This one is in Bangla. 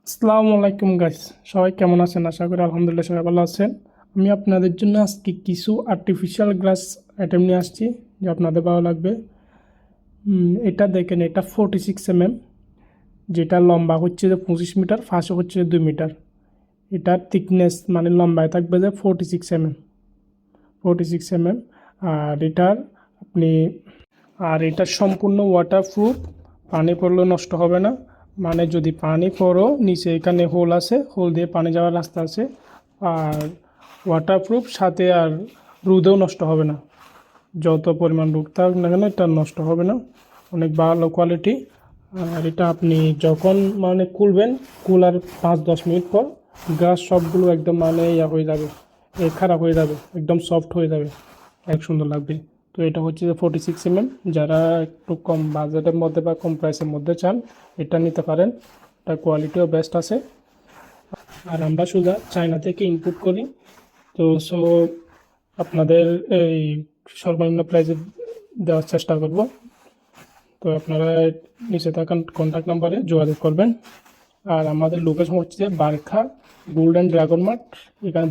আসসালামু আলাইকুম গাইস, সবাই কেমন আছেন? আশা করি আলহামদুলিল্লাহ সবাই ভালো আছেন। আমি আপনাদের জন্য আজকে কিছু আর্টিফিশিয়াল গ্লাস আইটেম নিয়ে আসছি যে আপনাদের ভালো লাগবে। এটা দেখেন, এটা 46 mm, যেটা লম্বা হচ্ছে যে 25 মিটার, ফাঁসও হচ্ছে 2 মিটার। এটার থিকনেস মানে লম্বায় থাকবে যে 46 mm, 46 mm। আর এটার আপনি আর এটা সম্পূর্ণ ওয়াটারপ্রুফ, পানি পড়লেও নষ্ট হবে না। মানে যদি পানি পড়ো, নিচে এখানে হোল আছে, হোল দিয়ে পানি যাওয়ার রাস্তা আছে। আর ওয়াটারপ্রুফ সাথে, আর রোদেও নষ্ট হবে না। যত পরিমাণ রোদ থাক না কেন এটা নষ্ট হবে না, অনেক ভালো কোয়ালিটি। আর এটা আপনি যখন মানে খুলবেন, খোলার 5-10 মিনিট পর গ্লাস সবগুলো একদম মানে হয়ে যাবে, খারাপ হয়ে যাবে, একদম সফট হয়ে যাবে, এক সুন্দর লাগবে। তো এটা হচ্ছে যে 46 mm। যারা একটু কম বাজেটের মধ্যে বা কম প্রাইসের মধ্যে চান, এটা নিতে পারেন। এটা কোয়ালিটিও বেস্ট আছে। আর আমরা শুধু চায়না থেকে ইম্পোর্ট করি। তো আপনাদের এই সর্বনিম্ন প্রাইসে দেওয়ার চেষ্টা করব। তো আপনারা নিচে থাকা কন্ট্যাক্ট নাম্বারে যোগাযোগ করবেন। আর আমাদের লোকেশন হচ্ছে বারখা গোল্ডেন ড্রাগন মার্ট। এখানে